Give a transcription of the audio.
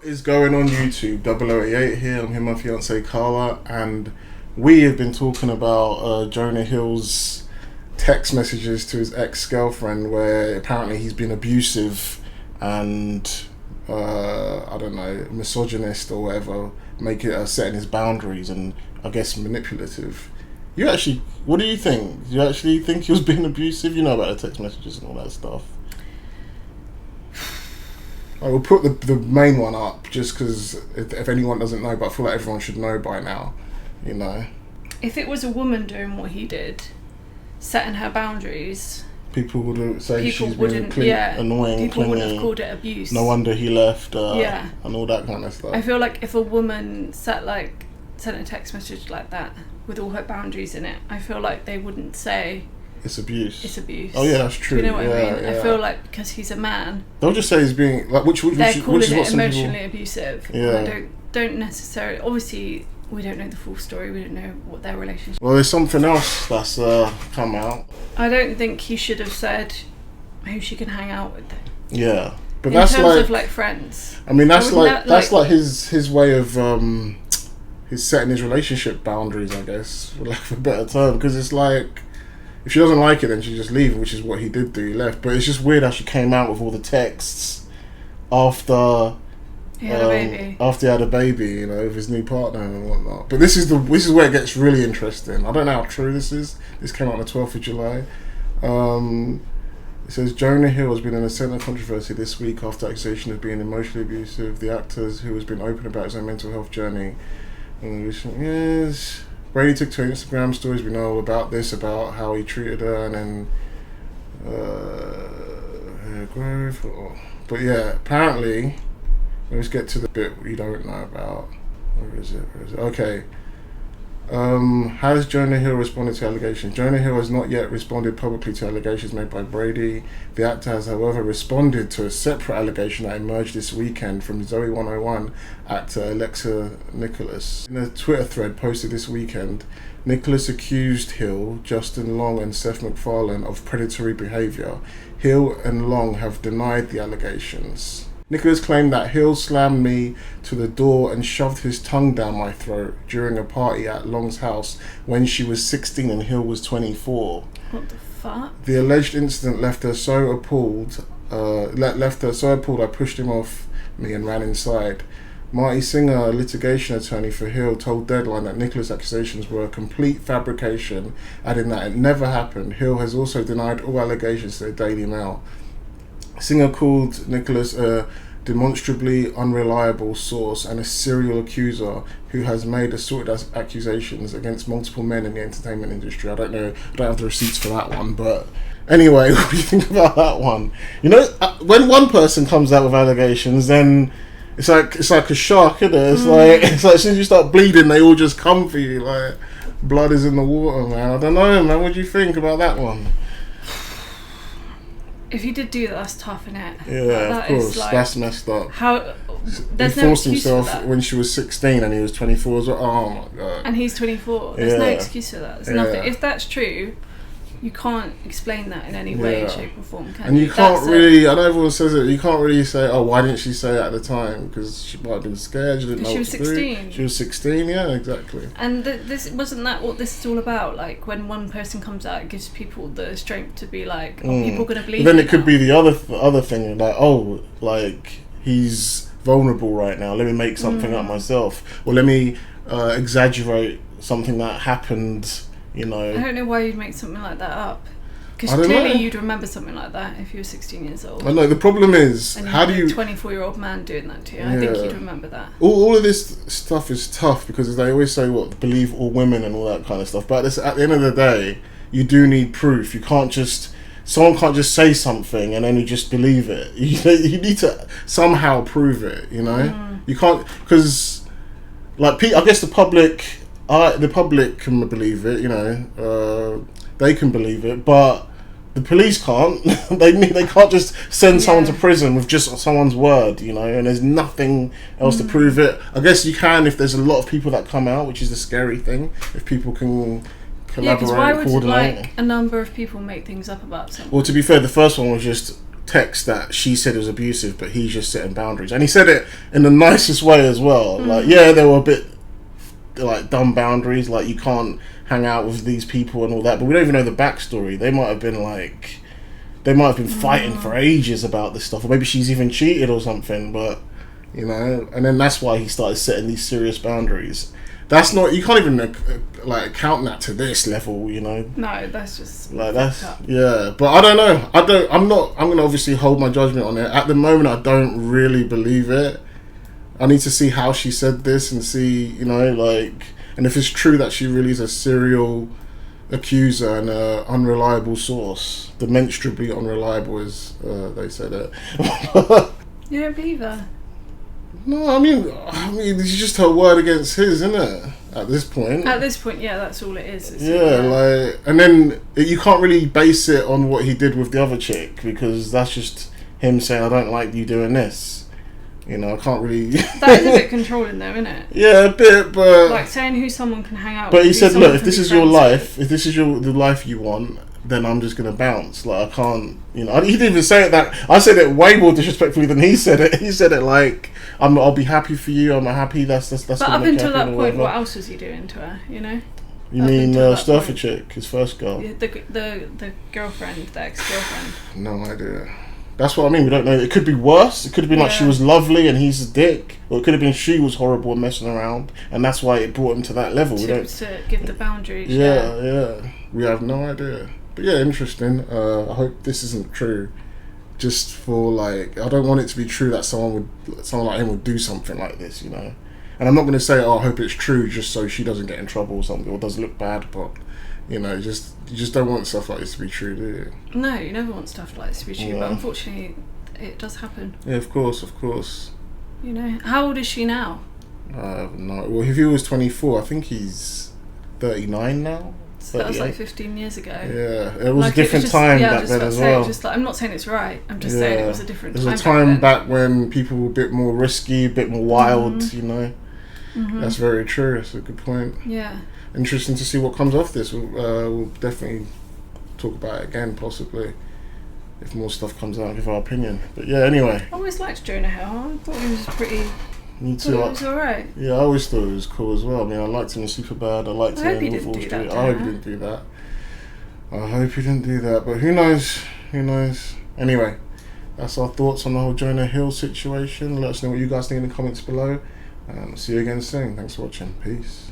What is going on YouTube? 0088 here. I'm here, my fiance Carla, and we have been talking about Jonah Hill's text messages to his ex-girlfriend, where apparently he's been abusive and I don't know, misogynist or whatever, setting his boundaries and I guess manipulative. What do you think? Do you actually think he was being abusive? You know about the text messages and all that stuff. I will put the main one up just because if anyone doesn't know, but I feel like everyone should know by now, you know. If it was a woman doing what he did, setting her boundaries, people would say she's annoying, people clingy. would have called it abuse. No wonder he left, and all that kind of stuff. I feel like if a woman sent a text message like that with all her boundaries in it, I feel like they wouldn't say it's abuse. It's abuse. Oh yeah, that's true. Do you know what I mean? Yeah. I feel like because he's a man, they'll just say he's being like which they're calling which is what it some emotionally people... abusive. Yeah. I don't necessarily. Obviously, we don't know the full story. We don't know what their relationship. Well, there's something else that's come out. I don't think he should have said who she can hang out with. Yeah, but in that's terms of like friends. I mean, that's like his way of his setting his relationship boundaries, I guess, for lack of a better term, because it's like, if she doesn't like it, then she just leave, which is what he did do. He left. But it's just weird how she came out with all the texts after he had a baby. After he had a baby, you know, with his new partner and whatnot. But this is where it gets really interesting. I don't know how true this is. This came out on the 12th of July. It says Jonah Hill has been in a centre of controversy this week after accusation of being emotionally abusive. The actor, who has been open about his own mental health journey in recent years. Brady took to Instagram stories, we know all about this, about how he treated her and then her growth. But yeah, apparently, let's get to the bit we don't know about. Where is it? Okay. How has Jonah Hill responded to allegations? Jonah Hill has not yet responded publicly to allegations made by Brady. The actor has, however, responded to a separate allegation that emerged this weekend from Zoe 101 actor Alexa Nicholas. In a Twitter thread posted this weekend, Nicholas accused Hill, Justin Long and Seth MacFarlane of predatory behaviour. Hill and Long have denied the allegations. Nicholas claimed that Hill slammed me to the door and shoved his tongue down my throat during a party at Long's house when she was 16 and Hill was 24. What the fuck? The alleged incident left her so appalled. I pushed him off me and ran inside. Marty Singer, a litigation attorney for Hill, told Deadline that Nicholas' accusations were a complete fabrication, adding that it never happened. Hill has also denied all allegations to the Daily Mail. Singer called Nicholas a demonstrably unreliable source and a serial accuser who has made assorted accusations against multiple men in the entertainment industry. I don't have the receipts for that one, but anyway, what do you think about that one? You know, when one person comes out with allegations, then it's like a shark, isn't it? It's like as soon as you start bleeding, they all just come for you. Like blood is in the water, man. I don't know, man. What do you think about that one? If you did do that, that's tough, innit? Yeah, of course. That's messed up. There's he forced himself when she was 16 and he was 24 as well. Oh my god. And he's 24. There's no excuse for that. There's nothing. If that's true, you can't explain that in any way, shape or form, can you? And you can't really, I know everyone says it, you can't really say, oh, why didn't she say it at the time? Because she might have been scared, she didn't know what to do. She was 16. She was 16, yeah, exactly. And this wasn't that what this is all about? Like, when one person comes out, it gives people the strength to be like, people are going to believe Then it could be the other thing, like, oh, like, he's vulnerable right now, let me make something up myself. Or let me exaggerate something that happened. You know, I don't know why you'd make something like that up. Because clearly you'd remember something like that if you were 16 years old. I know, the problem is, and how do you... a 24-year-old man doing that to you. I think you'd remember that. All of this stuff is tough because they always say, believe all women and all that kind of stuff. But at the end of the day, you do need proof. You can't just... Someone can't just say something and then you just believe it. You need to somehow prove it, you know? You can't... Because, like, I guess the public can believe it, you know, they can believe it, but the police can't. they can't just send someone to prison with just someone's word, you know, and there's nothing else to prove it. I guess you can if there's a lot of people that come out, which is the scary thing, if people can collaborate, because why would coordinate. like a number of people make things up about something? Well, to be fair, the first one was just text that she said it was abusive, but he's just setting boundaries, and he said it in the nicest way as well. Like, yeah, they were a bit like dumb boundaries, like you can't hang out with these people and all that, but we don't even know the backstory. They might have been fighting for ages about this stuff, or maybe she's even cheated or something, but you know, and then that's why he started setting these serious boundaries. That's not, you can't even like count that to this level, you know. No, that's just like that's up. Yeah, but I don't know. I'm gonna obviously hold my judgment on it. At the moment, I don't really believe it. I need to see how she said this and see, you know, like, and if it's true that she really is a serial accuser and an unreliable source, demonstrably unreliable, as they said it. You don't believe her? No, I mean, it's just her word against his, isn't it? At this point. At this point, yeah, that's all it is. Like, and then you can't really base it on what he did with the other chick, because that's just him saying, I don't like you doing this. You know, I can't really... That is a bit controlling though, isn't it? Yeah, a bit, but... Like saying who someone can hang out with. But he said, look, if this is your life, if this is the life you want, then I'm just going to bounce. Like, I can't, you know... He didn't even say it that... I said it way more disrespectfully than he said it. He said it like, I'll be happy for you, I'm happy, that's But up until that point, what else was he doing to her, you know? You mean Sturfer chick, his first girl? Yeah, the girlfriend, the ex-girlfriend. No idea. That's what I mean, we don't know. It could be worse. It could have been like she was lovely and he's a dick. Or it could have been she was horrible and messing around, and that's why it brought him to that level. To give the boundaries. Yeah. We have no idea. But yeah, interesting. I hope this isn't true. Just for like, I don't want it to be true that someone like him would do something like this, you know. And I'm not going to say, I hope it's true just so she doesn't get in trouble or something, or does look bad, but... You know, you just don't want stuff like this to be true, do you? No, you never want stuff like this to be true, but unfortunately, it does happen. Yeah, of course. You know, how old is she now? No. Well, if he was 24, I think he's 39 now. So that was like 15 years ago. Yeah, it was a different time back then as well. I'm not saying it's right. I'm just saying it was a different time. It was a time back when people were a bit more risky, a bit more wild. You know, that's very true. That's a good point. Yeah. Interesting to see what comes off this. We'll definitely talk about it again, possibly, if more stuff comes out, give our opinion. But yeah, anyway. I always liked Jonah Hill. I thought he was pretty... Me too. It was alright. Yeah, I always thought it was cool as well. I mean, I liked him in Superbad. I liked him in Wolf of Wall Street. I hope he didn't do that. But who knows? Anyway, that's our thoughts on the whole Jonah Hill situation. Let us know what you guys think in the comments below. And see you again soon. Thanks for watching. Peace.